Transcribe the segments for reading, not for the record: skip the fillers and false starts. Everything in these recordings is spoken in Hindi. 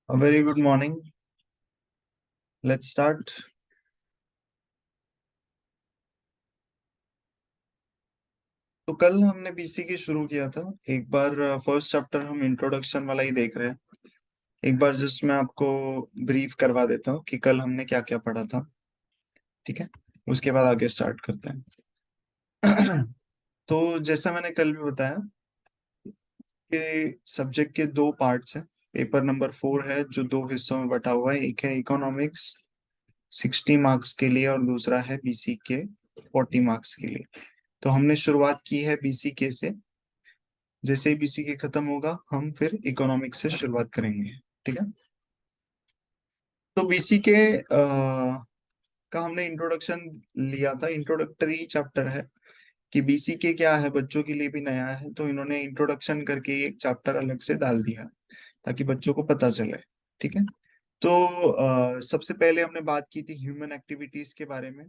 A very good morning. Let's start. तो कल हमने बीसीके शुरू किया था। एक बार फर्स्ट चैप्टर हम इंट्रोडक्शन वाला ही देख रहे हैं। एक बार जस्ट मैं आपको ब्रीफ करवा देता हूँ कि कल हमने क्या क्या पढ़ा था। ठीक है, उसके बाद आगे स्टार्ट करते हैं। तो जैसा मैंने कल भी बताया कि सब्जेक्ट के दो पार्ट्स हैं। पेपर नंबर 4 है जो दो हिस्सों में बटा हुआ है। एक है इकोनॉमिक्स 60 मार्क्स के लिए और दूसरा है बीसीके 40 मार्क्स के लिए। तो हमने शुरुआत की है बीसीके से। जैसे ही बीसीके खत्म होगा हम फिर इकोनॉमिक्स से शुरुआत करेंगे। ठीक है, तो बीसीके का हमने इंट्रोडक्शन लिया था। इंट्रोडक्टरी चैप्टर है कि बीसीके क्या है, बच्चों के लिए भी नया है, तो इन्होंने इंट्रोडक्शन करके एक चैप्टर अलग से डाल दिया ताकि बच्चों को पता चले। ठीक है, तो सबसे पहले हमने बात की थी ह्यूमन एक्टिविटीज के बारे में।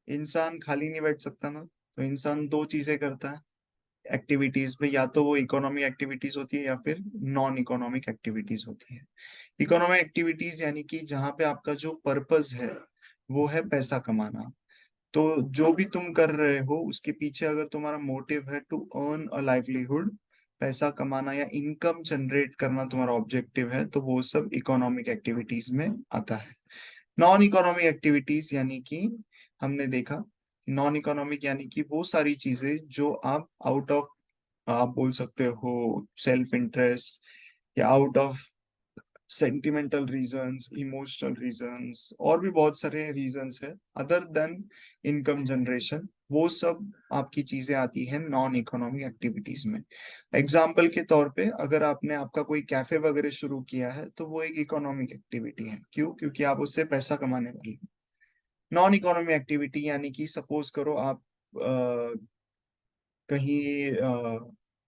इंसान खाली नहीं बैठ सकता ना, तो इंसान दो चीजें करता है एक्टिविटीज में, या तो वो इकोनॉमिक एक्टिविटीज होती है या फिर नॉन इकोनॉमिक एक्टिविटीज होती है। इकोनॉमिक एक्टिविटीज यानी कि जहाँ पे आपका जो पर्पस है वो है पैसा कमाना। तो जो भी तुम कर रहे हो उसके पीछे अगर तुम्हारा मोटिव है टू अर्न अ लाइवलीहुड, पैसा कमाना या इनकम जनरेट करना तुम्हारा ऑब्जेक्टिव है, तो वो सब इकोनॉमिक एक्टिविटीज में आता है। नॉन इकोनॉमिक एक्टिविटीज यानी कि हमने देखा नॉन इकोनॉमिक यानी कि वो सारी चीजें जो आप आउट ऑफ, आप बोल सकते हो सेल्फ इंटरेस्ट, या out of sentimental reasons, emotional reasons, और भी बहुत सारे रीजंस है अदर देन इनकम जनरेशन, वो सब आपकी चीजें आती हैं नॉन इकोनॉमिक एक्टिविटीज में। एग्जाम्पल के तौर पे अगर आपने आपका कोई कैफे वगैरह शुरू किया है तो वो एक इकोनॉमिक एक्टिविटी है। क्यों? क्योंकि आप उससे पैसा कमाने वाले हैं। नॉन इकोनॉमिक एक्टिविटी यानी कि सपोज करो आप कहीं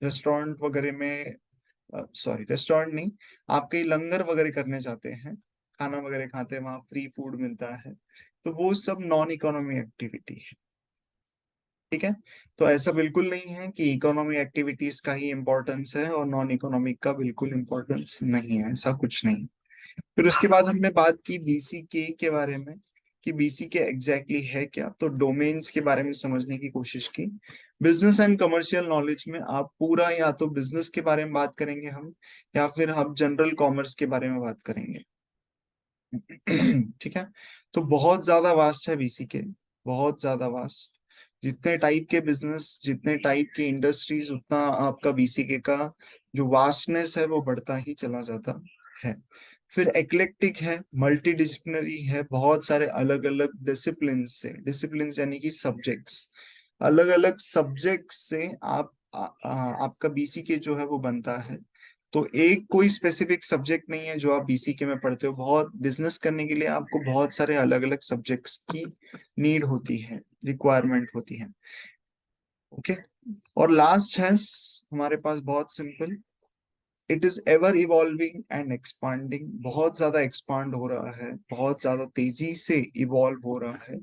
रेस्टोरेंट वगैरह में, सॉरी रेस्टोरेंट नहीं, आप कहीं लंगर वगैरह करने जाते हैं, खाना वगैरह खाते हैं, वहां फ्री फूड मिलता है, तो वो सब नॉन इकोनॉमिक एक्टिविटी है। ठीक है, तो ऐसा बिल्कुल नहीं है कि इकोनॉमिक एक्टिविटीज का ही इम्पोर्टेंस है और नॉन इकोनॉमिक का बिल्कुल इम्पोर्टेंस नहीं है, ऐसा कुछ नहीं। फिर उसके बाद हमने बात की बीसीके के बारे में कि बीसीके एग्जैक्टली है क्या, तो डोमेन्स के बारे में समझने की कोशिश की। बिजनेस एंड कमर्शियल नॉलेज में आप पूरा या तो बिजनेस के बारे में बात करेंगे हम, या फिर हम जनरल कॉमर्स के बारे में बात करेंगे। ठीक है, तो बहुत ज्यादा वास्ट है बीसीके, बहुत ज्यादा वास्ट। जितने टाइप के बिजनेस, जितने टाइप की इंडस्ट्रीज, उतना आपका बीसीके का जो वास्टनेस है वो बढ़ता ही चला जाता है। फिर एक्लेक्टिक है, मल्टी डिसिप्लिनरी है, बहुत सारे अलग अलग डिसिप्लिन से, डिसिप्लिन यानी कि सब्जेक्ट्स, अलग अलग सब्जेक्ट से आपका बीसीके जो है वो बनता है। तो एक कोई स्पेसिफिक सब्जेक्ट नहीं है जो आप बीसीके में पढ़ते हो। बहुत बिजनेस करने के लिए आपको बहुत सारे अलग अलग सब्जेक्ट्स की नीड होती है, रिक्वायरमेंट होती है। ओके, और लास्ट है हमारे पास बहुत simple, it is ever evolving and expanding. बहुत ज्यादा एक्सपांड हो रहा है, बहुत ज्यादा तेजी से इवॉल्व हो रहा है।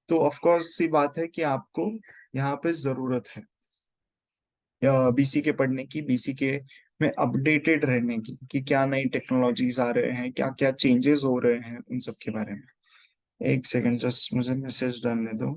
तो ऑफ कोर्स सी बात है कि आपको यहाँ पे जरूरत है बीसीके पढ़ने की, बीसीके में अपडेटेड रहने की कि क्या नई टेक्नोलॉजीज आ रहे हैं, क्या क्या चेंजेस हो रहे हैं, उन सब के बारे में। एक सेकंड, जस्ट मुझे मैसेज डालने दो।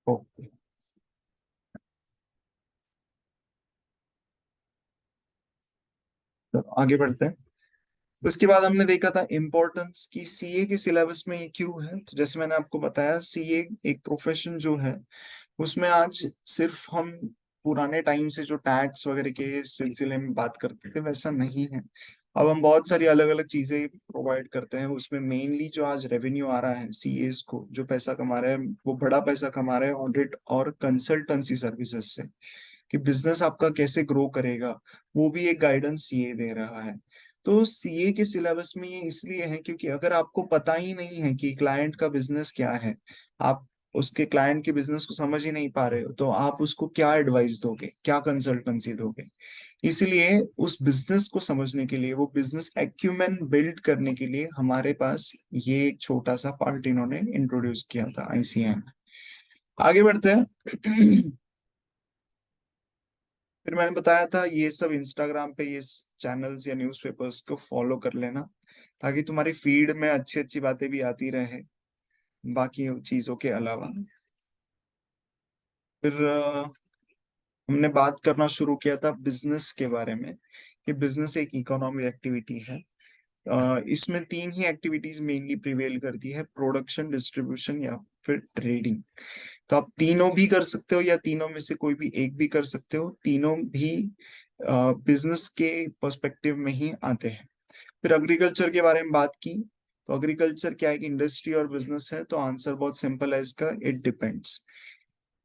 ओके, तो आगे बढ़ते हैं। तो उसके बाद हमने देखा था इम्पोर्टेंस की सीए के सिलेबस में ये क्यों है। तो जैसे मैंने आपको बताया, सीए एक प्रोफेशन जो है उसमें आज सिर्फ हम पुराने टाइम से जो टैक्स वगैरह के सिलसिले में बात करते थे वैसा नहीं है। अब हम बहुत सारी अलग अलग चीजें प्रोवाइड करते हैं। उसमें मेनली जो आज रेवेन्यू आ रहा है सीएस को, जो पैसा कमा रहे हैं वो बड़ा पैसा कमा रहे हैं ऑडिट और कंसल्टेंसी सर्विसेज से, कि बिजनेस आपका कैसे ग्रो करेगा, वो भी एक गाइडेंस सीए दे रहा है। तो सीए के सिलेबस में ये इसलिए है क्योंकि अगर आपको पता ही नहीं है कि क्लाइंट का बिजनेस क्या है, आप उसके क्लाइंट के बिजनेस को समझ ही नहीं पा रहे हो, तो आप उसको क्या एडवाइस दोगे, क्या कंसल्टेंसी दोगे? इसलिए उस बिजनेस को समझने के लिए, वो बिजनेस एक्यूमेन बिल्ड करने के लिए हमारे पास ये एक छोटा सा पार्ट इन्होंने इंट्रोड्यूस किया था, आईसीएम। आगे बढ़ते हैं। फिर मैंने बताया था ये सब इंस्टाग्राम पे ये चैनल्स या न्यूज़पेपर्स को फॉलो कर लेना, ताकि तुम्हारी फीड में अच्छी अच्छी बातें भी आती रहे बाकी चीजों के अलावा। फिर हमने बात करना शुरू किया था बिजनेस के बारे में, कि बिजनेस एक इकोनॉमिक एक्टिविटी है। इसमें तीन ही एक्टिविटीज मेनली प्रिवेल करती है: प्रोडक्शन, डिस्ट्रीब्यूशन या फिर ट्रेडिंग। तो आप तीनों भी कर सकते हो या तीनों में से कोई भी एक भी कर सकते हो, तीनों भी बिजनेस के पर्सपेक्टिव में ही आते हैं। फिर एग्रीकल्चर के बारे में बात की, तो एग्रीकल्चर क्या है कि इंडस्ट्री और बिजनेस है? तो आंसर बहुत सिंपल है इसका, इट डिपेंड्स।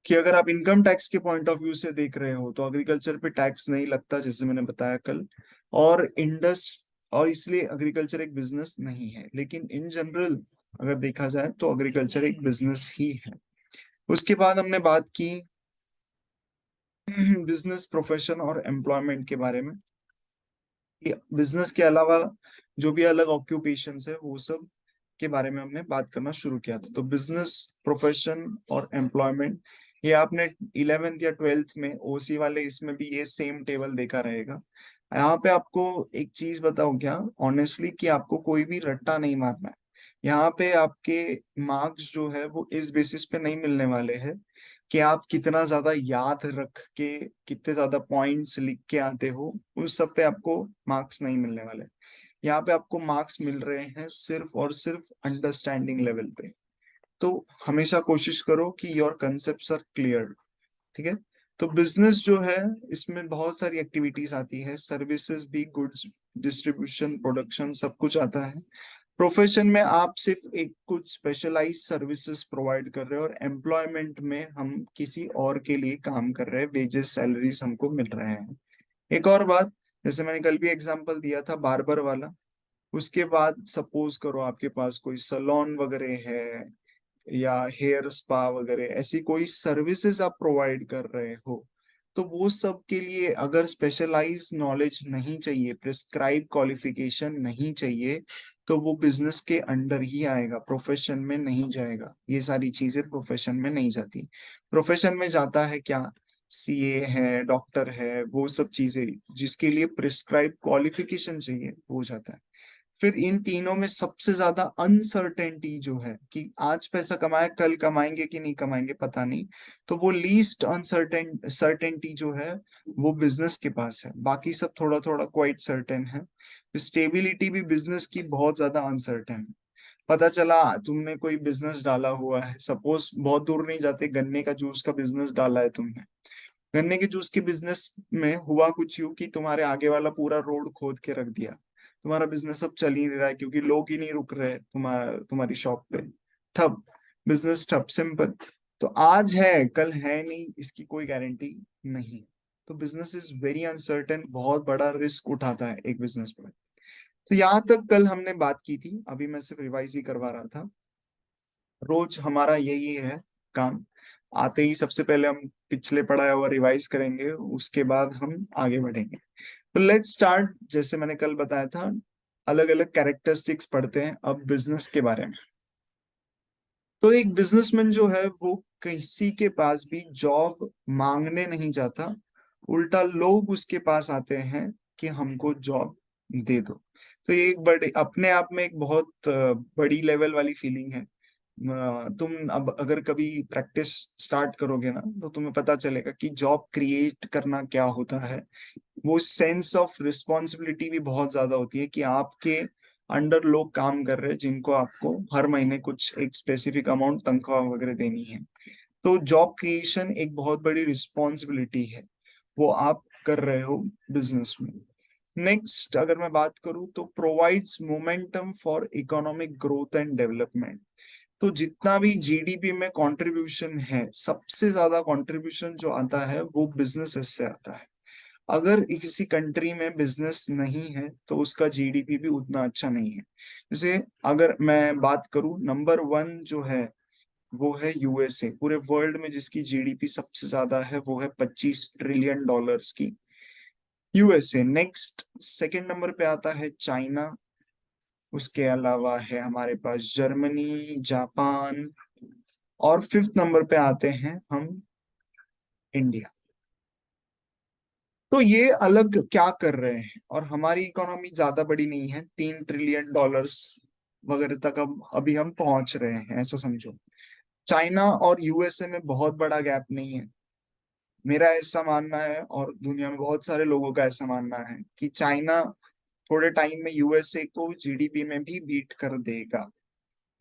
कि अगर आप इनकम टैक्स के पॉइंट ऑफ व्यू से देख रहे हो तो एग्रीकल्चर पे टैक्स नहीं लगता, जैसे मैंने बताया कल। और और इसलिए एग्रीकल्चर एक बिजनेस नहीं है। लेकिन इन जनरल अगर देखा जाए तो एग्रीकल्चर एक बिजनेस ही है। उसके बाद हमने बात की बिजनेस, प्रोफेशन और एम्प्लॉयमेंट के बारे में। बिजनेस के अलावा जो भी अलग ऑक्यूपेशंस है वो सब के बारे में हमने बात करना शुरू किया था। तो बिजनेस, प्रोफेशन और एम्प्लॉयमेंट, ये आपने 11th या 12th में ओसी वाले इसमें भी ये सेम टेबल देखा रहेगा। यहाँ पे आपको एक चीज बताऊं क्या, ऑनेस्टली, कि आपको कोई भी रट्टा नहीं मारना है। यहाँ पे आपके मार्क्स जो है वो इस बेसिस पे नहीं मिलने वाले हैं कि आप कितना ज्यादा याद रख के, कितने ज्यादा पॉइंट्स लिख के आते हो, उस सब पे आपको मार्क्स नहीं मिलने वाले। यहाँ पे आपको मार्क्स मिल रहे हैं सिर्फ और सिर्फ अंडरस्टैंडिंग लेवल पे। तो हमेशा कोशिश करो कि योर कंसेप्ट्स आर क्लियर। ठीक है? तो बिजनेस जो है, इसमें बहुत सारी एक्टिविटीज आती है, सर्विसेज भी, गुड्स डिस्ट्रीब्यूशन, प्रोडक्शन, सब कुछ आता है। प्रोफेशन में आप सिर्फ एक कुछ स्पेशलाइज सर्विसेज प्रोवाइड कर रहे हो, और एम्प्लॉयमेंट में हम किसी और के लिए काम कर रहे हैं, वेजेस, सैलरीज हमको मिल रहे हैं। एक और बात, जैसे मैंने कल भी एग्जांपल दिया था बार्बर वाला, उसके बाद सपोज करो आपके पास कोई सलोन वगैरह है या हेयर स्पा वगैरह, ऐसी कोई सर्विसेज आप प्रोवाइड कर रहे हो, तो वो सब के लिए अगर स्पेशलाइज नॉलेज नहीं चाहिए, प्रिस्क्राइब क्वालिफिकेशन नहीं चाहिए, तो वो बिजनेस के अंडर ही आएगा, प्रोफेशन में नहीं जाएगा। ये सारी चीजें प्रोफेशन में नहीं जाती। प्रोफेशन में जाता है क्या, सीए है, डॉक्टर है, वो सब चीजें जिसके लिए प्रिस्क्राइब क्वालिफिकेशन चाहिए, वो जाता है। फिर इन तीनों में सबसे ज्यादा अनसर्टेनिटी जो है, कि आज पैसा कमाया, कल कमाएंगे कि नहीं कमाएंगे पता नहीं, तो वो लीस्ट सर्टेनिटी जो है वो बिजनेस के पास है। बाकी सब थोड़ा थोड़ा क्वाइट सर्टेन है। स्टेबिलिटी भी बिजनेस की बहुत ज्यादा अनसर्टेन है। पता चला तुमने कोई बिजनेस डाला हुआ है, सपोज बहुत दूर नहीं जाते, गन्ने का जूस का बिजनेस डाला है तुमने। गन्ने के जूस के बिजनेस में हुआ कुछ यूं कि तुम्हारे आगे वाला पूरा रोड खोद के रख दिया, तुम्हारा बिजनेस अब चल ही नहीं रहा है क्योंकि लोग ही नहीं रुक रहे तुम्हारी शॉप पे। ठप, बिजनेस ठप, सिंपल। तो आज है कल है नहीं, इसकी कोई गारंटी नहीं। तो बिजनेस इज वेरी अनसर्टेन, बहुत बड़ा रिस्क उठाता है एक बिजनेस पर। तो यहाँ तक कल हमने बात की थी, अभी मैं सिर्फ रिवाइज ही करवा रहा था। रोज हमारा यही है काम, आते ही सबसे पहले हम पिछले पढ़ाया हुआ रिवाइज करेंगे, उसके बाद हम आगे बढ़ेंगे। तो लेट्स स्टार्ट, जैसे मैंने कल बताया था, अलग अलग कैरेक्टरिस्टिक्स पढ़ते हैं अब बिजनेस के बारे में। तो एक बिजनेसमैन जो है वो किसी के पास भी जॉब मांगने नहीं जाता, उल्टा लोग उसके पास आते हैं कि हमको जॉब दे दो। तो ये एक बड़े अपने आप में एक बहुत बड़ी लेवल वाली फीलिंग है। तुम अब अगर कभी प्रैक्टिस स्टार्ट करोगे ना, तो तुम्हें पता चलेगा कि जॉब क्रिएट करना क्या होता है। वो सेंस ऑफ रिस्पॉन्सिबिलिटी भी बहुत ज्यादा होती है कि आपके अंडर लोग काम कर रहे हैं जिनको आपको हर महीने कुछ एक स्पेसिफिक अमाउंट तनख्वाह वगैरह देनी है। तो जॉब क्रिएशन एक बहुत बड़ी रिस्पॉन्सिबिलिटी है, वो आप कर रहे हो बिजनेस में। नेक्स्ट अगर मैं बात करूं तो provides momentum for economic growth and development. तो जितना भी जीडीपी में कंट्रीब्यूशन है, सबसे ज्यादा कंट्रीब्यूशन जो आता है वो बिजनेस से आता है। अगर किसी कंट्री में बिजनेस नहीं है तो उसका जीडीपी भी उतना अच्छा नहीं है। जैसे अगर मैं बात करूं, नंबर वन जो है वो है यूएसए। पूरे वर्ल्ड में जिसकी जीडीपी सबसे ज्यादा है वो है 25 ट्रिलियन डॉलर्स की, यूएसए। नेक्स्ट सेकंड नंबर पे आता है चाइना। उसके अलावा है हमारे पास जर्मनी, जापान, और फिफ्थ नंबर पे आते हैं हम, इंडिया। तो ये अलग क्या कर रहे हैं, और हमारी इकोनॉमी ज्यादा बड़ी नहीं है, 3 ट्रिलियन डॉलर्स वगैरह तक अब अभी हम पहुंच रहे हैं, ऐसा समझो। चाइना और यूएसए में बहुत बड़ा गैप नहीं है। मेरा ऐसा मानना है, और दुनिया में बहुत सारे लोगों का ऐसा मानना है, कि चाइना थोड़े टाइम में यूएसए को जीडीपी में भी बीट कर देगा।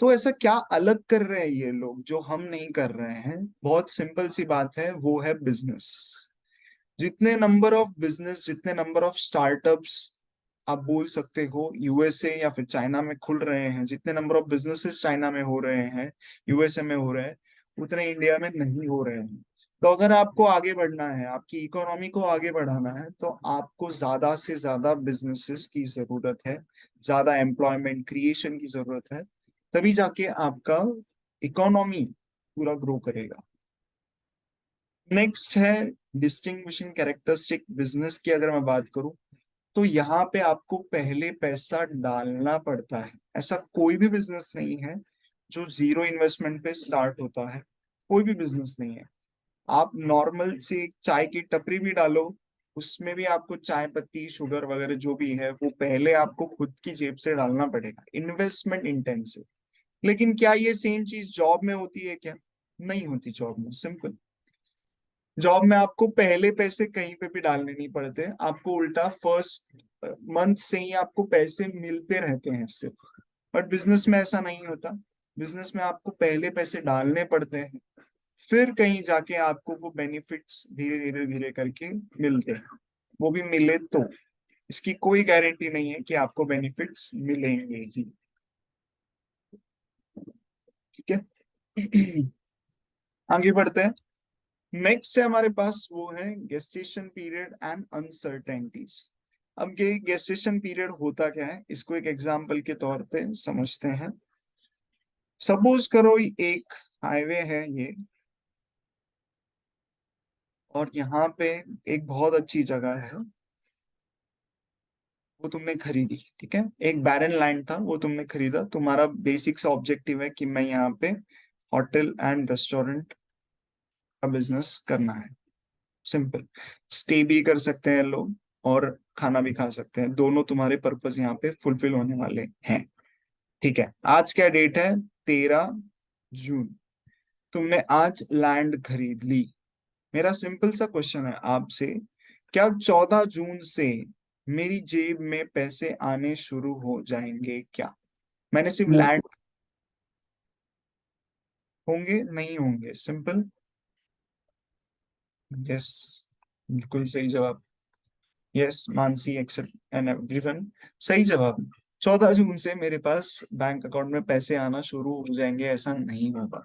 तो ऐसा क्या अलग कर रहे हैं ये लोग जो हम नहीं कर रहे हैं? बहुत सिंपल सी बात है, वो है बिजनेस। जितने नंबर ऑफ बिजनेस, जितने नंबर ऑफ स्टार्टअप्स आप बोल सकते हो यूएसए या फिर चाइना में खुल रहे हैं, जितने नंबर ऑफ बिजनेसेस चाइना में हो रहे हैं, यूएसए में हो रहे हैं, उतने इंडिया में नहीं हो रहे हैं। तो अगर आपको आगे बढ़ना है, आपकी इकोनॉमी को आगे बढ़ाना है, तो आपको ज्यादा से ज्यादा बिजनेसेस की जरूरत है, ज्यादा एम्प्लॉयमेंट क्रिएशन की जरूरत है। तभी जाके आपका इकोनॉमी पूरा ग्रो करेगा। नेक्स्ट है डिस्टिंग्विशिंग कैरेक्टरिस्टिक बिजनेस की, अगर मैं बात करूं तो यहाँ पे आपको पहले पैसा डालना पड़ता है। ऐसा कोई भी बिजनेस नहीं है जो जीरो इन्वेस्टमेंट पे स्टार्ट होता है, कोई भी बिजनेस नहीं है। आप नॉर्मल से एक चाय की टपरी भी डालो, उसमें भी आपको चाय पत्ती, शुगर वगैरह जो भी है वो पहले आपको खुद की जेब से डालना पड़ेगा, इन्वेस्टमेंट इंटेंसिव। लेकिन क्या ये सेम चीज जॉब में होती है क्या? नहीं होती जॉब में, सिंपल। जॉब में आपको पहले पैसे कहीं पे भी डालने नहीं पड़ते, आपको उल्टा फर्स्ट मंथ से ही आपको पैसे मिलते रहते हैं सिर्फ। बट बिजनेस में ऐसा नहीं होता। बिजनेस में आपको पहले पैसे डालने पड़ते हैं, फिर कहीं जाके आपको वो बेनिफिट्स धीरे धीरे धीरे करके मिलते हैं। वो भी मिले तो, इसकी कोई गारंटी नहीं है कि आपको बेनिफिट्स मिलेंगे ही। ठीक है। आगे बढ़ते हैं। नेक्स्ट है हमारे पास, वो है गेस्टेशन पीरियड एंड अनसर्टेनिटीज। अब ये गेस्टेशन पीरियड होता क्या है, इसको एक एग्जांपल के तौर पे समझते हैं। सपोज करो एक हाईवे है ये, और यहाँ पे एक बहुत अच्छी जगह है, वो तुमने खरीदी। ठीक है, एक बैरन लैंड था, वो तुमने खरीदा। तुम्हारा बेसिक सा ऑब्जेक्टिव है कि मैं यहाँ पे होटल एंड रेस्टोरेंट का बिजनेस करना है। सिंपल। स्टे भी कर सकते हैं लोग, और खाना भी खा सकते हैं, दोनों तुम्हारे पर्पस यहाँ पे फुलफिल होने वाले हैं। ठीक है, आज क्या डेट है? 13 जून। तुमने आज लैंड खरीद ली। मेरा सिंपल सा क्वेश्चन है आपसे, क्या 14 जून से मेरी जेब में पैसे आने शुरू हो जाएंगे क्या? मैंने सिर्फ नहीं। लैंड, होंगे नहीं होंगे? सिंपल। यस, बिल्कुल सही जवाब। Yes, Mansi except and everyone, सही जवाब। 14 जून से मेरे पास बैंक अकाउंट में पैसे आना शुरू हो जाएंगे, ऐसा नहीं होगा।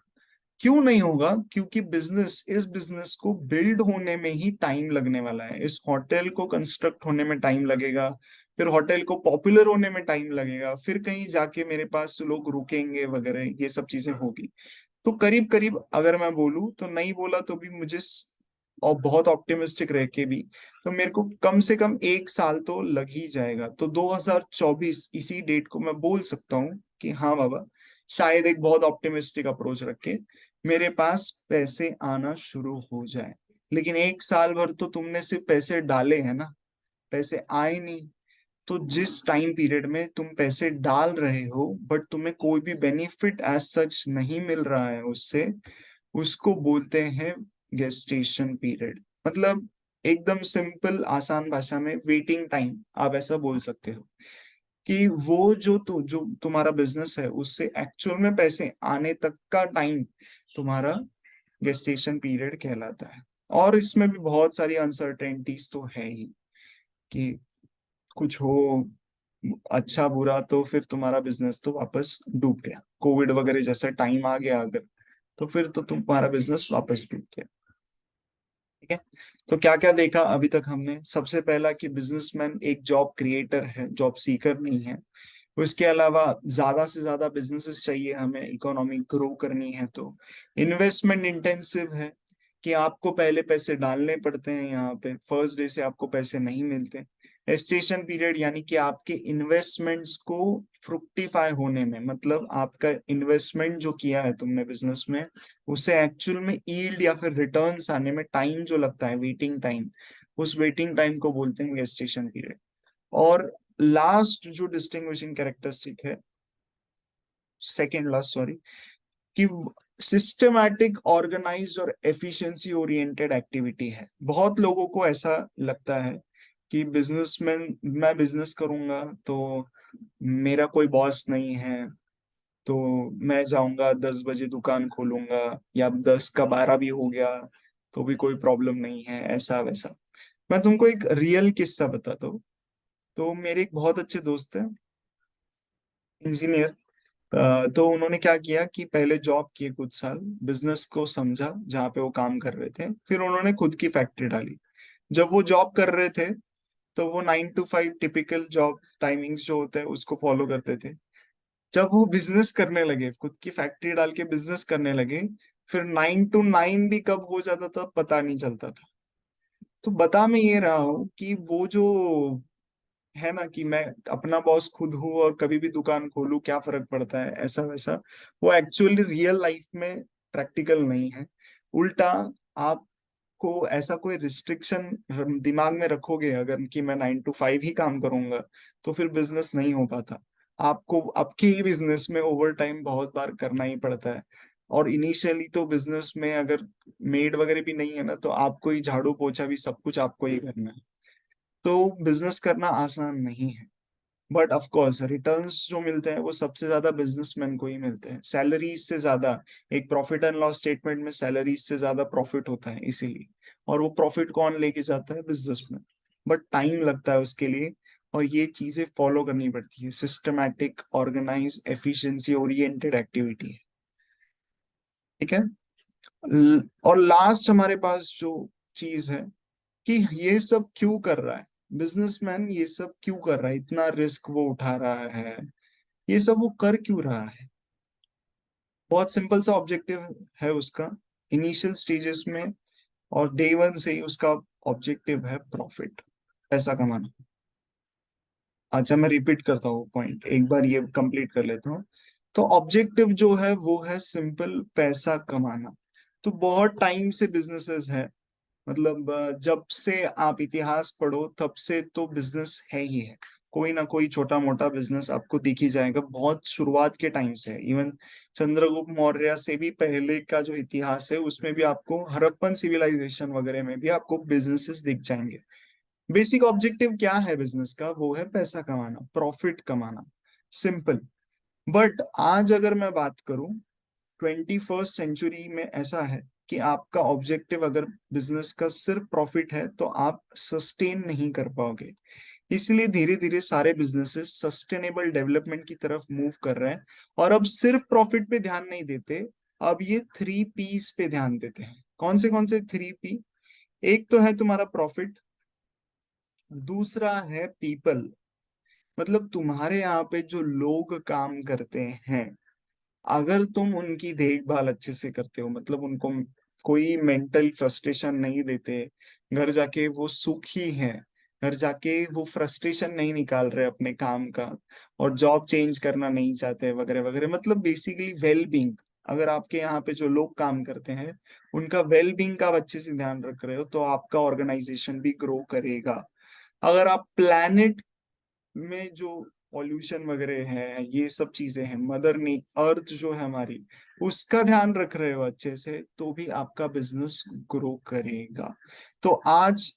क्यों नहीं होगा? क्योंकि इस बिजनेस को बिल्ड होने में ही टाइम लगने वाला है, इस होटल को कंस्ट्रक्ट होने में टाइम लगेगा, फिर होटल को पॉपुलर होने में टाइम लगेगा, फिर कहीं जाके मेरे पास लोग रुकेंगे वगैरह, ये सब चीजें होगी। तो करीब करीब अगर मैं बोलूं, तो नहीं बोला तो भी मुझे और बहुत ऑप्टिमिस्टिक रह के भी, तो मेरे को कम से कम 1 साल तो लग ही जाएगा। तो 2024 इसी डेट को मैं बोल सकता हूँ कि हाँ बाबा, शायद एक बहुत ऑप्टिमिस्टिक अप्रोच रख के मेरे पास पैसे आना शुरू हो जाए। लेकिन 1 साल भर तो तुमने सिर्फ पैसे डाले हैं ना, पैसे आए नहीं। तो जिस टाइम पीरियड में तुम पैसे डाल रहे हो बट तुम्हें कोई भी बेनिफिट एज सच नहीं मिल रहा है उससे, उसको बोलते हैं गेस्टेशन पीरियड। मतलब एकदम सिंपल आसान भाषा में वेटिंग टाइम आप ऐसा बोल सकते हो, कि वो जो तुम्हारा बिजनेस है उससे एक्चुअल में पैसे आने तक का टाइम तुम्हारा गेस्टेशन पीरियड कहलाता है। और इसमें भी बहुत सारी अनसर्टेनिटीज तो है ही, कि कुछ हो अच्छा बुरा तो फिर तुम्हारा बिजनेस तो वापस डूब गया, कोविड वगैरह जैसा टाइम आ गया अगर, तो फिर तो तुम्हारा बिजनेस वापस डूब गया। ठीक है। तो क्या क्या देखा अभी तक हमने? सबसे पहला कि बिजनेसमैन एक जॉब क्रिएटर है, जॉब सीकर नहीं है। उसके अलावा ज्यादा से ज्यादा बिजनेसेस चाहिए हमें, इकोनॉमी ग्रो करनी है तो इन्वेस्टमेंट इंटेंसिव है कि आपको पहले पैसे डालने पड़ते हैं, यहाँ पे फर्स्ट डे से आपको पैसे नहीं मिलते। एस्टेशन पीरियड यानी कि आपके इन्वेस्टमेंट्स को फ्रुक्टिफाई होने में, मतलब आपका इन्वेस्टमेंट जो किया है तुमने बिजनेस में, उसे एक्चुअल में यील्ड या फिर रिटर्न्स आने में टाइम जो लगता है, वेटिंग टाइम, उस वेटिंग टाइम को बोलते हैं गेस्टेशन पीरियड। और लास्ट जो डिस्टिंग्विशिंग कैरेक्टरिस्टिक है, सेकेंड लास्ट सॉरी, कि सिस्टमैटिक, ऑर्गेनाइज्ड और एफिशिएंसी ओरिएंटेड एक्टिविटी है। बहुत लोगों को ऐसा लगता है कि बिजनेसमैन, मैं बिजनेस करूंगा तो मेरा कोई बॉस नहीं है, तो मैं जाऊंगा 10 बजे दुकान खोलूंगा, या 10 का 12 भी हो गया तो भी कोई प्रॉब्लम नहीं है, ऐसा वैसा। मैं तुमको एक रियल किस्सा बताता हूँ। तो मेरे एक बहुत अच्छे दोस्त है, इंजीनियर। तो उन्होंने क्या किया कि पहले जॉब किए कुछ साल, बिजनेस को समझा जहाँ पे वो काम कर रहे थे, फिर उन्होंने खुद की फैक्ट्री डाली। जब वो जॉब कर रहे थे तो वो 9 to 5 टिपिकल जॉब टाइमिंग्स जो होते हैं उसको फॉलो करते थे। जब वो बिजनेस करने लगे, खुद की फैक्ट्री डाल के बिजनेस करने लगे, फिर 9 to 9 भी कब हो जाता था पता नहीं चलता था। तो बता मैं ये रहा हूँ कि वो जो है ना, कि मैं अपना बॉस खुद हूँ और कभी भी दुकान खोलूं, क्या फर्क पड़ता है, ऐसा वैसा, वो एक्चुअली रियल लाइफ में प्रैक्टिकल नहीं है। उल्टा, आपको ऐसा कोई रिस्ट्रिक्शन दिमाग में रखोगे अगर कि मैं 9 to 5 ही काम करूंगा, तो फिर बिजनेस नहीं हो पाता। आपको आपके ही बिजनेस में ओवर टाइम बहुत बार करना ही पड़ता है। और इनिशियली तो बिजनेस में अगर मेड वगैरह भी नहीं है ना, तो आपको ही झाड़ू पोछा भी सब कुछ आपको ही करना है। तो बिजनेस करना आसान नहीं है। बट ऑफ कोर्स रिटर्न्स जो मिलते हैं वो सबसे ज्यादा बिजनेसमैन को ही मिलते हैं, सैलरीज से ज्यादा। एक प्रॉफिट एंड लॉस स्टेटमेंट में सैलरीज से ज्यादा प्रॉफिट होता है इसीलिए। और वो प्रॉफिट कौन लेके जाता है? बिजनेसमैन। बट टाइम लगता है उसके लिए, और ये चीजें फॉलो करनी पड़ती है, systematic, organise, efficiency oriented activity है। ठीक है। और लास्ट हमारे पास जो चीज है कि ये सब क्यों कर रहा है बिजनेसमैन, ये सब क्यों कर रहा है, इतना रिस्क वो उठा रहा है, ये सब वो कर क्यों रहा है? बहुत सिंपल सा ऑब्जेक्टिव है उसका, इनिशियल स्टेजेस में और डे 1 से ही उसका ऑब्जेक्टिव है प्रॉफिट, पैसा कमाना। अच्छा, मैं रिपीट करता हूँ पॉइंट, एक बार ये कंप्लीट कर लेता हूँ। तो ऑब्जेक्टिव जो है वो है सिंपल, पैसा कमाना। तो बहुत टाइम से बिजनेसेस है, मतलब जब से आप इतिहास पढ़ो तब से तो बिजनेस है ही है। कोई ना कोई छोटा मोटा बिजनेस आपको दिख ही जाएगा, बहुत शुरुआत के टाइम से है। इवन चंद्रगुप्त मौर्य से भी पहले का जो इतिहास है उसमें भी आपको, हड़प्पन सिविलाइजेशन वगैरह में भी आपको बिजनेसेस दिख जाएंगे। बेसिक ऑब्जेक्टिव क्या है बिजनेस का? वो है पैसा कमाना, प्रॉफिट कमाना, सिंपल। बट आज अगर मैं बात करूं, 21st सेंचुरी में ऐसा है कि आपका ऑब्जेक्टिव अगर बिजनेस का सिर्फ प्रॉफिट है तो आप सस्टेन नहीं कर पाओगे। इसलिए धीरे धीरे सारे बिजनेसेस सस्टेनेबल डेवलपमेंट की तरफ मूव कर रहे हैं, और अब सिर्फ प्रॉफिट पे ध्यान नहीं देते, अब ये 3 P's पे ध्यान देते हैं। कौन से 3 P? एक तो है तुम्हारा प्रॉफिट, दूसरा है पीपल, मतलब तुम्हारे यहाँ पे जो लोग काम करते हैं, अगर तुम उनकी देखभाल अच्छे से करते हो, मतलब उनको कोई मेंटल फ्रस्ट्रेशन नहीं देते, घर जाके वो सुखी हैं, घर जाके वो फ्रस्ट्रेशन नहीं निकाल रहे अपने काम का, और जॉब चेंज करना नहीं चाहते वगैरह वगैरह, मतलब बेसिकली वेल बींग। अगर आपके यहाँ पे जो लोग काम करते हैं उनका वेल बींग का आप अच्छे से ध्यान रख रहे हो, तो आपका ऑर्गेनाइजेशन भी ग्रो करेगा। अगर आप प्लैनेट में जो पॉल्यूशन वगैरह है, ये सब चीजें हैं, मदर ने अर्थ जो है हमारी, उसका ध्यान रख रहे हो अच्छे से, तो भी आपका बिजनेस ग्रो करेगा। तो आज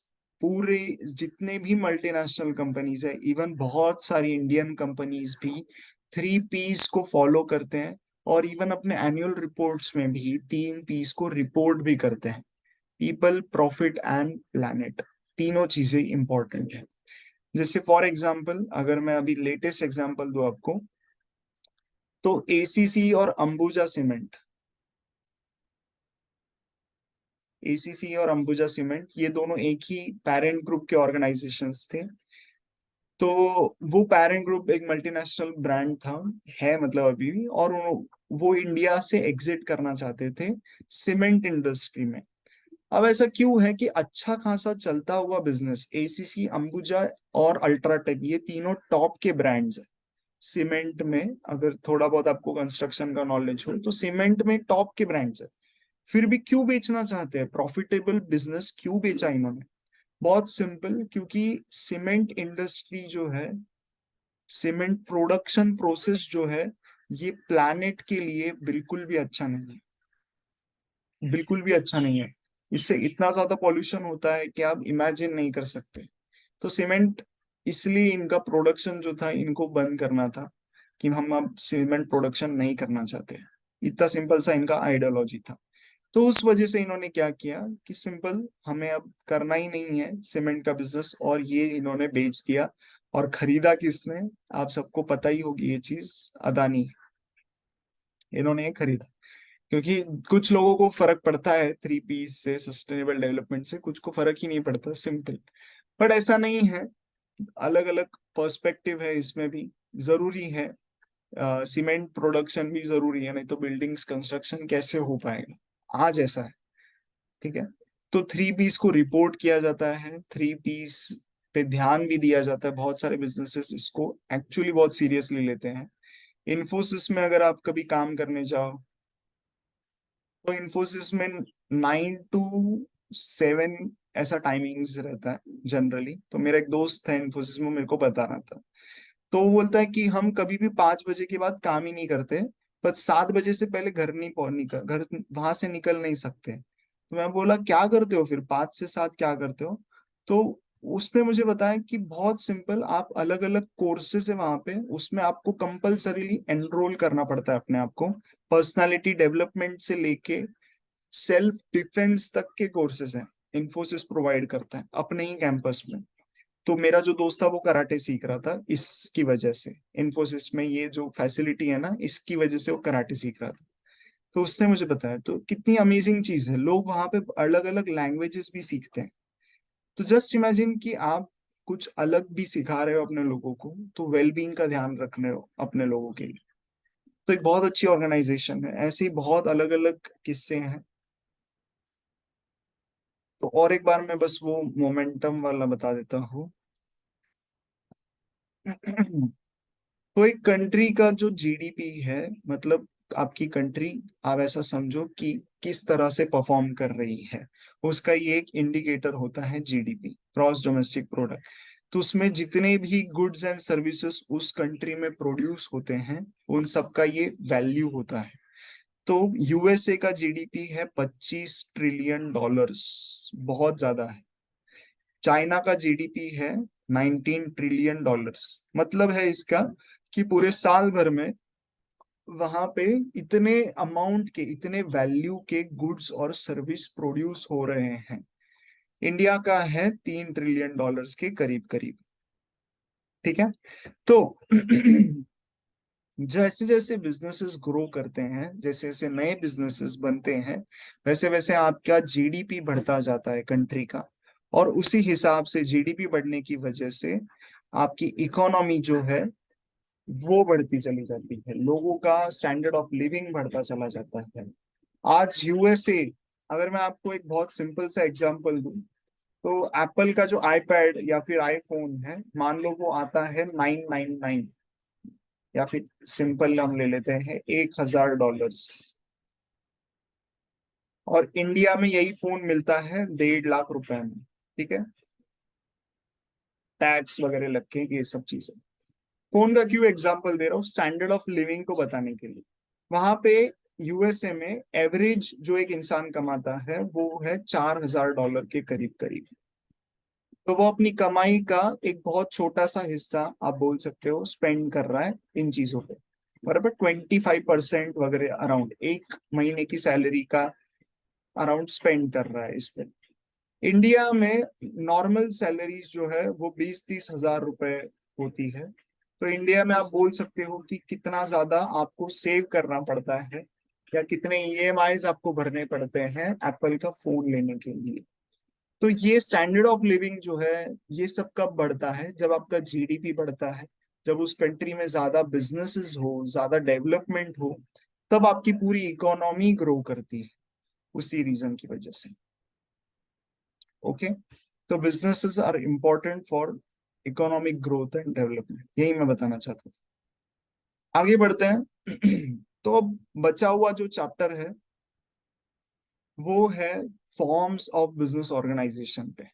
पूरे जितने भी मल्टीनेशनल कंपनीज है, इवन बहुत सारी इंडियन कंपनीज भी 3 P's को फॉलो करते हैं, और इवन अपने एनुअल रिपोर्ट्स में भी 3 P's को रिपोर्ट भी करते हैं। पीपल, प्रॉफिट एंड प्लैनेट, तीनों चीजें इंपॉर्टेंट है। जैसे फॉर एग्जाम्पल, अगर मैं अभी लेटेस्ट एग्जाम्पल दूं आपको, तो एसीसी और अंबुजा सीमेंट, एसीसी और अंबुजा सीमेंट ये दोनों एक ही पेरेंट ग्रुप के ऑर्गेनाइजेशंस थे। तो वो पेरेंट ग्रुप एक मल्टीनेशनल ब्रांड था, है मतलब अभी भी, और वो इंडिया से एग्जिट करना चाहते थे सीमेंट इंडस्ट्री में। अब ऐसा क्यों है कि अच्छा खासा चलता हुआ बिजनेस, एसीसी, अंबुजा और अल्ट्राटेक, ये तीनों टॉप के ब्रांड्स है सीमेंट में। अगर थोड़ा बहुत आपको कंस्ट्रक्शन का नॉलेज हो तो सीमेंट में टॉप के ब्रांड्स है, फिर भी क्यों बेचना चाहते हैं? प्रॉफिटेबल बिजनेस क्यों बेचा इन्होंने? बहुत सिंपल, क्योंकि सीमेंट इंडस्ट्री जो है, सीमेंट प्रोडक्शन प्रोसेस जो है, ये प्लैनेट के लिए बिल्कुल भी अच्छा नहीं है, बिल्कुल भी अच्छा नहीं है। इससे इतना ज्यादा पॉल्यूशन होता है कि आप इमेजिन नहीं कर सकते। तो सीमेंट, इसलिए इनका प्रोडक्शन जो था इनको बंद करना था, कि हम अब सीमेंट प्रोडक्शन नहीं करना चाहते। इतना सिंपल सा इनका आइडियोलॉजी था। तो उस वजह से इन्होंने क्या किया कि सिंपल, हमें अब करना ही नहीं है सीमेंट का बिजनेस, और ये इन्होंने बेच दिया। और खरीदा किसने? आप सबको पता ही होगी ये चीज, अदानी। इन्होंने ये खरीदा, क्योंकि कुछ लोगों को फर्क पड़ता है थ्री पीस से, सस्टेनेबल डेवलपमेंट से, कुछ को फर्क ही नहीं पड़ता, सिंपल। बट ऐसा नहीं है, अलग अलग पर्सपेक्टिव है इसमें भी। जरूरी है, सीमेंट प्रोडक्शन भी जरूरी है, नहीं तो बिल्डिंग्स कंस्ट्रक्शन कैसे हो पाएगा? आज ऐसा है, ठीक है। तो थ्री पीस को रिपोर्ट किया जाता है, थ्री पीस पे ध्यान भी दिया जाता है, बहुत सारे बिजनेसेस इसको एक्चुअली बहुत सीरियसली लेते हैं। इन्फोसिस में अगर आप कभी काम करने जाओ, तो इन्फोसिस में 9 to 7 ऐसा टाइमिंग्स रहता है जनरली। तो मेरा एक दोस्त है इन्फोसिस में, मेरे को बता रहा था। तो वो बोलता है कि हम कभी भी 5 बजे के बाद काम ही नहीं करते, पर 7 बजे से पहले घर नहीं पहुंच निकल घर वहां से निकल नहीं सकते। तो मैं बोला क्या करते हो फिर, 5 से 7 क्या करते हो? तो उसने मुझे बताया कि बहुत सिंपल, आप अलग अलग कोर्सेज है वहां पे, उसमें आपको कंपलसरीली एनरोल करना पड़ता है अपने आप को। पर्सनालिटी डेवलपमेंट से लेके सेल्फ डिफेंस तक के कोर्सेज हैं, इन्फोसिस प्रोवाइड करता है अपने ही कैंपस में। तो मेरा जो दोस्त था वो कराटे सीख रहा था इसकी वजह से, इन्फोसिस में ये जो फैसिलिटी है ना, इसकी वजह से वो कराटे सीख रहा था। तो उसने मुझे बताया, तो कितनी अमेजिंग चीज है, लोग वहां पे अलग अलग लैंग्वेजेस भी सीखते हैं। तो जस्ट इमेजिन कि आप कुछ अलग भी सिखा रहे हो अपने लोगों को, तो वेलबींग का ध्यान रख रहे हो अपने लोगों के लिए। तो एक बहुत अच्छी ऑर्गेनाइजेशन है, ऐसे ही बहुत अलग अलग किस्से हैं। तो और एक बार मैं बस वो मोमेंटम वाला बता देता हूँ। तो एक कंट्री का जो जीडीपी है, मतलब आपकी कंट्री, आप ऐसा समझो कि किस तरह से परफॉर्म कर रही है, उसका ये एक इंडिकेटर होता है जीडीपी, ग्रॉस डोमेस्टिक प्रोडक्ट। तो उसमें जितने भी गुड्स एंड सर्विसेज उस कंट्री में प्रोड्यूस होते हैं, उन सब का ये वैल्यू होता है। तो यूएसए का जीडीपी है $25 ट्रिलियन, बहुत ज्यादा है। चाइना का जीडीपी है $19 ट्रिलियन। मतलब है इसका कि पूरे साल भर में वहां पे इतने अमाउंट के, इतने वैल्यू के गुड्स और सर्विस प्रोड्यूस हो रहे हैं। इंडिया का है $3 ट्रिलियन के करीब करीब, ठीक है। तो जैसे जैसे बिजनेसेस ग्रो करते हैं, जैसे जैसे नए बिजनेसेस बनते हैं, वैसे वैसे आपका जीडीपी बढ़ता जाता है कंट्री का। और उसी हिसाब से जीडीपी बढ़ने की वजह से आपकी इकोनॉमी जो है वो बढ़ती चली जाती है, लोगों का स्टैंडर्ड ऑफ लिविंग बढ़ता चला जाता है। आज यूएसए, अगर मैं आपको एक बहुत सिंपल सा एग्जांपल दूं, तो एप्पल का जो आईपैड या फिर आईफोन है, मान लो वो आता है 999, या फिर सिंपल हम ले लेते हैं $1000। और इंडिया में यही फोन मिलता है 1.5 लाख में, ठीक है, टैक्स वगैरह लग के ये सब चीजें। फोन का क्यों एग्जांपल दे रहा हूँ? स्टैंडर्ड ऑफ लिविंग को बताने के लिए। वहां पे यूएसए में एवरेज जो एक इंसान कमाता है वो है $4000 के करीब करीब। तो वो अपनी कमाई का एक बहुत छोटा सा हिस्सा, आप बोल सकते हो, स्पेंड कर रहा है इन चीजों पे, बराबर 25% वगैरह अराउंड एक महीने की सैलरी का अराउंड स्पेंड कर रहा है इस पे। इंडिया में नॉर्मल सैलरीज जो है वो 20-30 हजार रुपए होती है। तो इंडिया में आप बोल सकते हो कि कितना ज्यादा आपको सेव करना पड़ता है, या कितने ईएमआईज आपको भरने पड़ते हैं एप्पल का फोन लेने के लिए। तो ये स्टैंडर्ड ऑफ लिविंग जो है, ये सब कब बढ़ता है? जब आपका जीडीपी बढ़ता है, जब उस कंट्री में ज्यादा बिजनेसेस हो, ज्यादा डेवलपमेंट हो, तब आपकी पूरी इकोनॉमी ग्रो करती है, उसी रीजन की वजह से। ओके, तो businesses are important for economic growth and development, यही मैं बताना चाहता था। आगे बढ़ते हैं। तो अब बचा हुआ जो चैप्टर है वो है फॉर्म्स ऑफ बिजनेस ऑर्गेनाइजेशन पे।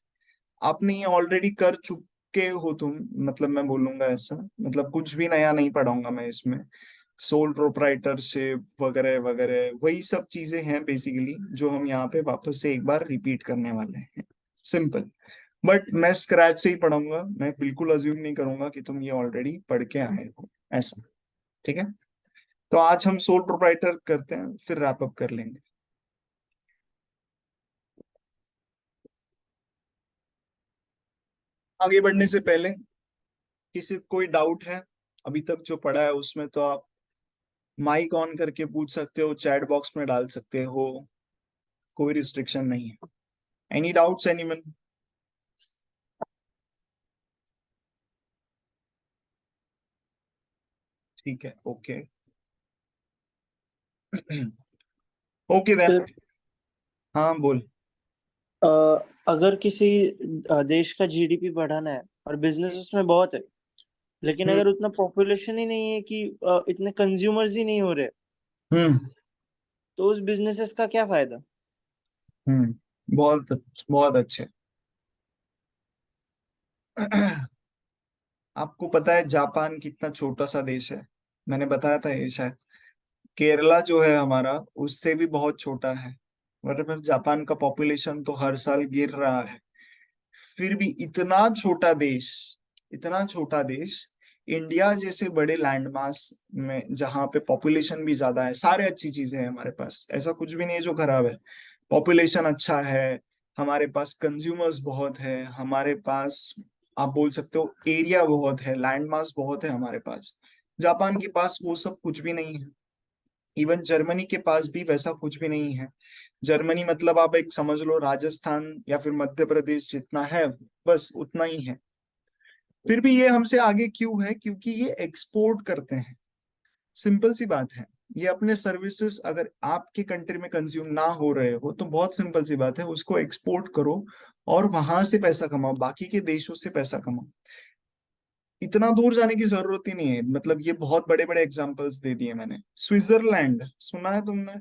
आपने ये ऑलरेडी कर चुके हो तुम, मतलब मैं बोलूंगा ऐसा, मतलब कुछ भी नया नहीं पढ़ाऊंगा मैं इसमें। सोल प्रोप्राइटरशिप वगैरह वगैरह वही सब चीजें हैं बेसिकली, जो हम यहाँ पे वापस से एक बार रिपीट करने वाले हैं। सिंपल। बट मैं स्क्रैच से ही पढ़ाऊंगा, मैं बिल्कुल अज्यूम नहीं करूंगा कि तुम ये ऑलरेडी पढ़ के आए हो, ऐसा। ठीक है, तो आज हम सोल प्रोप्राइटर करते हैं, फिर रैप अप कर लेंगे। आगे बढ़ने से पहले किसी कोई डाउट है अभी तक जो पढ़ा है उसमें, तो आप माइक ऑन करके पूछ सकते हो, चैट बॉक्स में डाल सकते हो, कोई रिस्ट्रिक्शन नहीं है। Any doubts anyone? ठीक है, ओके। Okay then. सर, हाँ बोल। अ, अगर किसी देश का जीडीपी बढ़ाना है और बिजनेस उसमें बहुत है, लेकिन हम्म। अगर उतना पॉपुलेशन ही नहीं है कि इतने कंज्यूमर्स ही नहीं हो रहे, हम्म। तो उस बिजनेसेस का क्या फायदा? बहुत बहुत अच्छे। आपको पता है जापान कितना छोटा सा देश है? मैंने बताया था ये शायद। केरला जो है हमारा, उससे भी बहुत छोटा है। बराबर, जापान का पॉपुलेशन तो हर साल गिर रहा है। फिर भी इतना छोटा देश, इतना छोटा देश, इंडिया जैसे बड़े लैंडमास में, जहाँ पे पॉपुलेशन भी ज्यादा है, सारे अच्छी चीजें हैं हमारे पास, ऐसा कुछ भी नहीं है जो खराब है। पॉपुलेशन अच्छा है, हमारे पास कंज्यूमर्स बहुत है, हमारे पास आप बोल सकते हो एरिया बहुत है, लैंडमास बहुत है हमारे पास। जापान के पास वो सब कुछ भी नहीं है। इवन जर्मनी के पास भी वैसा कुछ भी नहीं है। जर्मनी मतलब आप एक समझ लो राजस्थान या फिर मध्य प्रदेश जितना है, बस उतना ही है। फिर भी ये हमसे आगे क्यों है? क्योंकि ये एक्सपोर्ट करते हैं। सिंपल सी बात है। ये अपने सर्विसेज अगर आपके कंट्री में कंज्यूम ना हो रहे हो तो बहुत सिंपल सी बात है, उसको एक्सपोर्ट करो और वहां से पैसा कमाओ, बाकी के देशों से पैसा कमाओ। इतना दूर जाने की जरूरत ही नहीं है, मतलब ये बहुत बड़े बड़े एग्जांपल्स दे दिए मैंने। स्विट्जरलैंड सुना है तुमने?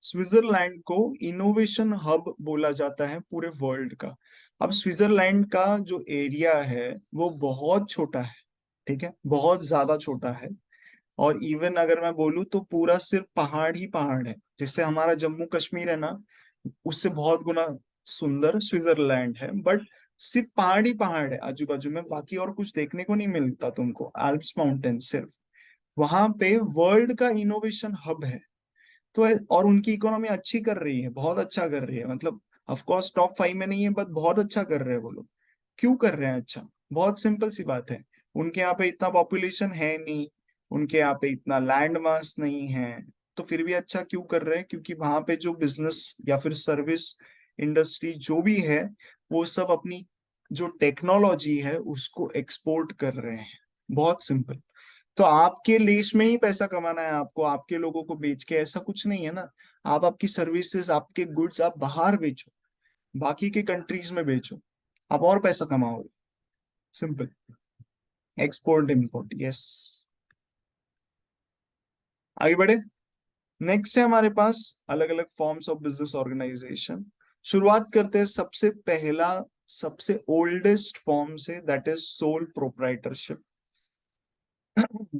स्विट्जरलैंड को इनोवेशन हब बोला जाता है पूरे वर्ल्ड का। अब स्विट्जरलैंड का जो एरिया है वो बहुत छोटा है, ठीक है, बहुत ज्यादा छोटा है। और इवन अगर मैं बोलूँ तो पूरा सिर्फ पहाड़ ही पहाड़ है, जिससे हमारा जम्मू कश्मीर है ना, उससे बहुत गुना सुंदर स्विट्जरलैंड है। बट सिर्फ पहाड़ ही पहाड़ है आजू बाजू में, बाकी और कुछ देखने को नहीं मिलता तुमको, आल्प्स माउंटेन सिर्फ। वहां पे वर्ल्ड का इनोवेशन हब है। तो और उनकी इकोनॉमी अच्छी कर रही है, बहुत अच्छा कर रही है, मतलब ऑफ कोर्स टॉप 5 में नहीं है, बट बहुत अच्छा कर रहे हैं वो लोग। क्यों कर रहे हैं अच्छा? बहुत सिंपल सी बात है। उनके यहाँ पे इतना पॉपुलेशन है नहीं, उनके यहाँ पे इतना लैंड मास नहीं है, तो फिर भी अच्छा क्यों कर रहे हैं? क्योंकि वहां पे जो बिजनेस या फिर सर्विस इंडस्ट्री जो भी है, वो सब अपनी जो टेक्नोलॉजी है उसको एक्सपोर्ट कर रहे हैं। बहुत सिंपल। तो आपके देश में ही पैसा कमाना है आपको, आपके लोगों को बेच के, ऐसा कुछ नहीं है ना। आप आपकी सर्विसेज, आपके गुड्स आप बाहर बेचो, बाकी के कंट्रीज में बेचो, आप और पैसा कमाओगे। सिंपल। Export import, yes. आगे बढ़े। नेक्स्ट है हमारे पास अलग अलग फॉर्म्स ऑफ बिजनेस ऑर्गेनाइजेशन। शुरुआत करते हैं सबसे पहला, सबसे ओल्डेस्ट फॉर्म से, that is sole proprietorship.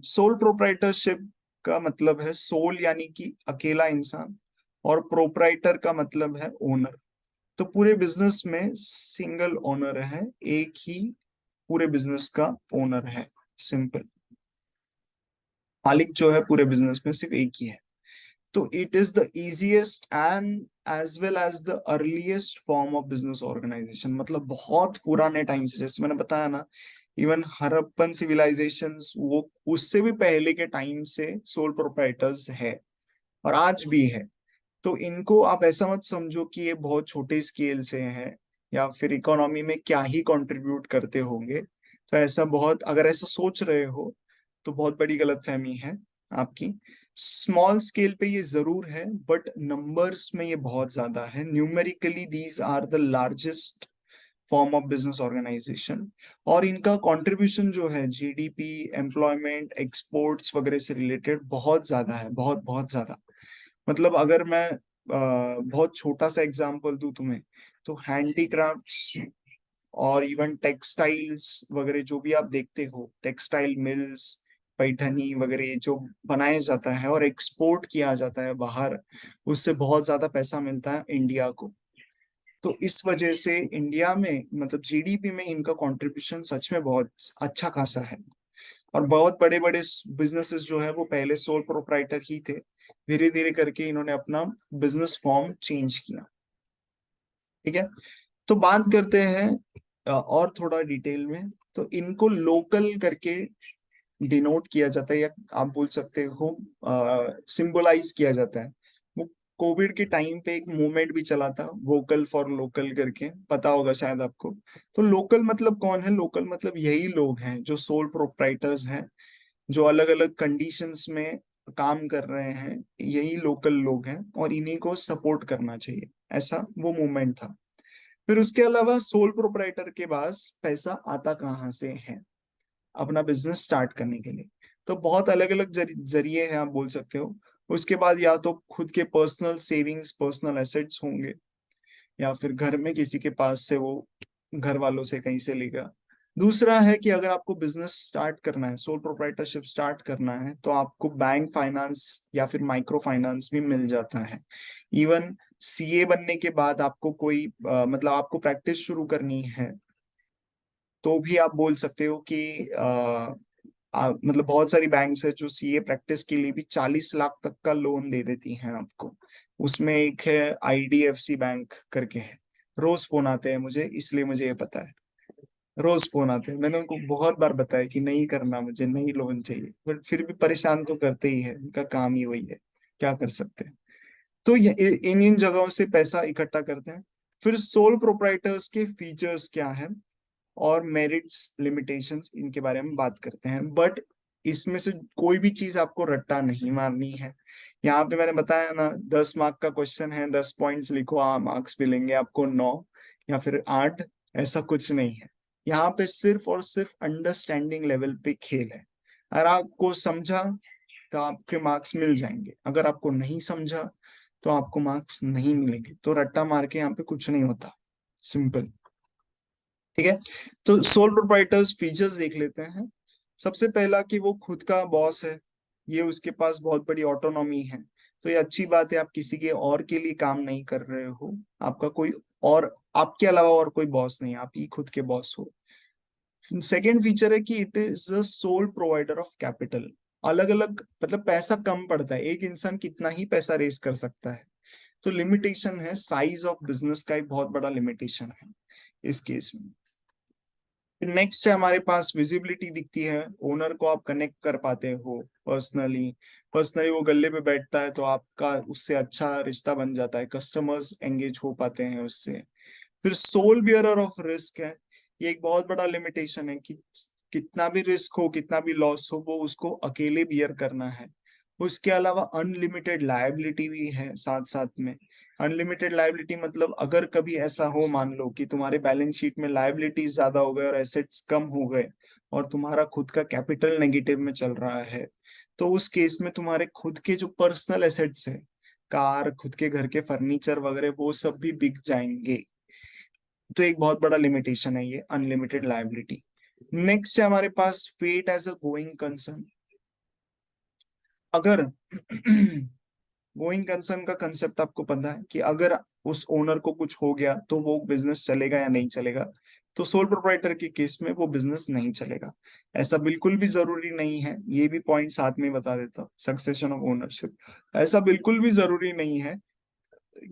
Sole proprietorship का मतलब है सोल यानी कि अकेला इंसान, और प्रोप्राइटर का मतलब है ओनर। तो पूरे बिजनेस में सिंगल ओनर है, एक ही पूरे बिजनेस का ओनर है। सिंपल। मालिक जो है पूरे बिजनेस में सिर्फ एक ही है। तो it is the easiest and as well as the earliest form of business organisation. मतलब बहुत पुराने टाइम से, जैसे मैंने बताया ना, इवन हड़प्पन सिविलाइजेशंस, वो उससे भी पहले के टाइम से सोल प्रोप्राइटर्स है, और आज भी है। तो इनको आप ऐसा मत समझो कि ये बहुत छोटे स्केल से हैं या फिर इकोनॉमी में क्या ही कंट्रीब्यूट करते होंगे। तो ऐसा बहुत, अगर ऐसा सोच रहे हो तो बहुत बड़ी गलतफहमी है आपकी। स्मॉल स्केल पे ये जरूर है, बट नंबर्स में ये बहुत ज्यादा है। Numerically these are the largest form of business organisation. और इनका कंट्रीब्यूशन जो है जीडीपी, एम्प्लॉयमेंट, एक्सपोर्ट्स वगैरह से रिलेटेड बहुत ज्यादा है, बहुत बहुत ज्यादा। मतलब अगर मैं बहुत छोटा सा एग्जांपल दूं तुम्हें, तो हैंडीक्राफ्ट्स और इवन टेक्सटाइल्स वगैरह जो भी आप देखते हो, टेक्सटाइल मिल्स, पैठनी वगैरह जो बनाया जाता है और एक्सपोर्ट किया जाता है बाहर, उससे बहुत ज्यादा पैसा मिलता है इंडिया को। तो इस वजह से इंडिया में मतलब जीडीपी में इनका कंट्रीब्यूशन सच में बहुत अच्छा खासा है। और बहुत बड़े बड़े बिजनेसेस जो है वो पहले सोल प्रोप्राइटर ही थे, धीरे धीरे करके इन्होंने अपना बिजनेस फॉर्म चेंज किया। ठीक है, तो बात करते हैं और थोड़ा डिटेल में। तो इनको लोकल करके डिनोट किया जाता है, या आप बोल सकते हो सिंबलाइज किया जाता है। वो कोविड के टाइम पे एक मूवमेंट भी चला था, वोकल फॉर लोकल करके, पता होगा शायद आपको। तो लोकल मतलब कौन है? लोकल मतलब यही लोग हैं जो सोल प्रोप्राइटर्स हैं, जो अलग अलग कंडीशंस में काम कर रहे हैं, यही लोकल लोग हैं और इन्हीं को सपोर्ट करना चाहिए, ऐसा वो मूवमेंट था। फिर उसके अलावा सोल प्रोप्राइटर के पास पैसा आता कहाँ से है अपना बिजनेस स्टार्ट करने के लिए? तो बहुत अलग अलग जरिए हैं, आप बोल सकते हो। उसके बाद या तो खुद के पर्सनल सेविंग्स, पर्सनल एसेट्स होंगे, या फिर घर में किसी के पास से वो घर वालों से कहीं से लेगा। दूसरा है कि अगर आपको बिजनेस स्टार्ट करना है, सोल प्रोप्राइटरशिप स्टार्ट करना है, तो आपको बैंक फाइनेंस या फिर माइक्रो फाइनेंस भी मिल जाता है। इवन सीए बनने के बाद आपको कोई मतलब आपको प्रैक्टिस शुरू करनी है, तो भी आप बोल सकते हो कि मतलब बहुत सारी बैंक्स है जो सीए प्रैक्टिस के लिए भी 40 लाख तक का लोन दे देती हैं आपको। उसमें एक है आईडीएफसी बैंक करके है। रोज फोन आते हैं मुझे, इसलिए मुझे ये पता है। रोज फोन आते हैं, मैंने उनको बहुत बार बताया कि नहीं करना, मुझे नहीं लोन चाहिए, बट फिर भी परेशान तो करते ही है, उनका काम ही वही है, क्या कर सकते हैं। तो ये इन इन जगहों से पैसा इकट्ठा करते हैं। फिर सोल प्रोप्राइटर्स के फीचर्स क्या है और मेरिट्स, लिमिटेशंस, इनके बारे में बात करते हैं। बट इसमें से कोई भी चीज आपको रट्टा नहीं मारनी है। यहाँ पे मैंने बताया ना, 10 मार्क का क्वेश्चन है, 10 पॉइंट्स लिखो, मार्क्स मिलेंगे आपको 9 या फिर 8, ऐसा कुछ नहीं है। यहाँ पे सिर्फ और सिर्फ अंडरस्टैंडिंग लेवल पे खेल है। अगर आपको समझा तो आपके मार्क्स मिल जाएंगे, अगर आपको नहीं समझा तो आपको मार्क्स नहीं मिलेंगे। तो रट्टा मार के यहाँ पे कुछ नहीं होता, सिंपल। ठीक है, तो सोल प्रोप्राइटर्स फीचर्स देख लेते हैं। सबसे पहला कि वो खुद का बॉस है, ये उसके पास बहुत बड़ी ऑटोनॉमी है। तो ये अच्छी बात है, आप किसी के और के लिए काम नहीं कर रहे हो, आपका कोई और, आपके अलावा और कोई बॉस नहीं, आप ही खुद के बॉस हो। सेकेंड फीचर है कि it is a sole provider of capital. अलग अलग मतलब पैसा कम पड़ता है, एक इंसान कितना ही पैसा रेस कर सकता है। तो लिमिटेशन है, साइज ऑफ बिजनेस का एक बहुत बड़ा लिमिटेशन है इस केस में। नेक्स्ट है हमारे पास विजिबिलिटी दिखती है, ओनर को आप कनेक्ट कर पाते हो पर्सनली। पर्सनली वो गल्ले पे बैठता है तो आपका उससे अच्छा रिश्ता बन जाता है, कस्टमर्स एंगेज हो पाते हैं उससे। फिर सोल बियरर ऑफ रिस्क है, ये एक बहुत बड़ा लिमिटेशन है कि कितना भी रिस्क हो, कितना भी लॉस हो, वो उसको अकेले बियर करना है। उसके अलावा अनलिमिटेड लायबिलिटी भी है साथ साथ में। अनलिमिटेड लायबिलिटी मतलब अगर कभी ऐसा हो, मान लो कि तुम्हारे बैलेंस शीट में लायबिलिटीज ज्यादा हो गए और एसेट्स कम हो गए, और तुम्हारा खुद का कैपिटल नेगेटिव में चल रहा है, तो उस केस में तुम्हारे खुद के जो पर्सनल एसेट्स है, कार, खुद के घर के फर्नीचर वगैरह, वो सब भी बिक जाएंगे। तो एक बहुत बड़ा लिमिटेशन है ये अनलिमिटेड लायबिलिटी। नेक्स्ट है हमारे पास fate as a going concern. अगर गोइंग कंसर्न का कंसेप्ट आपको पता है कि अगर उस ओनर को कुछ हो गया तो वो बिजनेस चलेगा या नहीं चलेगा? तो सोल प्रोप्राइटर के केस में वो बिजनेस नहीं चलेगा। ऐसा बिल्कुल भी जरूरी नहीं है, ये भी पॉइंट साथ में बता देता हूँ, सक्सेशन ऑफ ओनरशिप। ऐसा बिल्कुल भी जरूरी नहीं है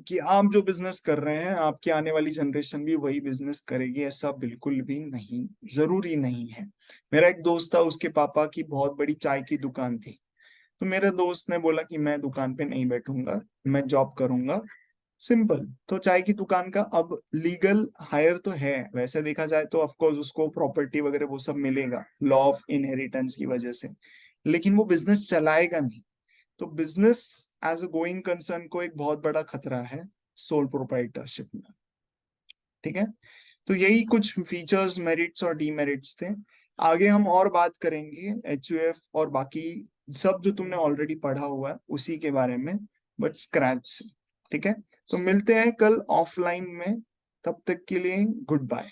कि आप जो बिजनेस कर रहे हैं आपकी आने वाली जनरेशन भी वही बिजनेस करेगी, ऐसा बिल्कुल भी नहीं, जरूरी नहीं है। मेरा एक दोस्त था, उसके पापा की बहुत बड़ी चाय की दुकान थी। तो मेरे दोस्त ने बोला कि मैं दुकान पे नहीं बैठूंगा, मैं जॉब करूंगा। सिंपल। तो चाय की दुकान का अब लीगल हायर तो है, वैसे देखा जाए तो ऑफ कोर्स उसको प्रॉपर्टी वगैरह वो सब मिलेगा लॉ ऑफ इनहेरिटेंस की वजह से, लेकिन वो बिजनेस चलाएगा नहीं। तो business as a going concern को एक बहुत बड़ा खतरा है सोल प्रोप्राइटरशिप में। ठीक है। तो यही कुछ फीचर्स, मेरिट्स और डीमेरिट्स थे। आगे हम और बात करेंगे एचयूएफ और बाकी सब जो तुमने ऑलरेडी पढ़ा हुआ है उसी के बारे में, बट स्क्रैच से। ठीक है। तो मिलते हैं कल ऑफलाइन में, तब तक के लिए गुड बाय।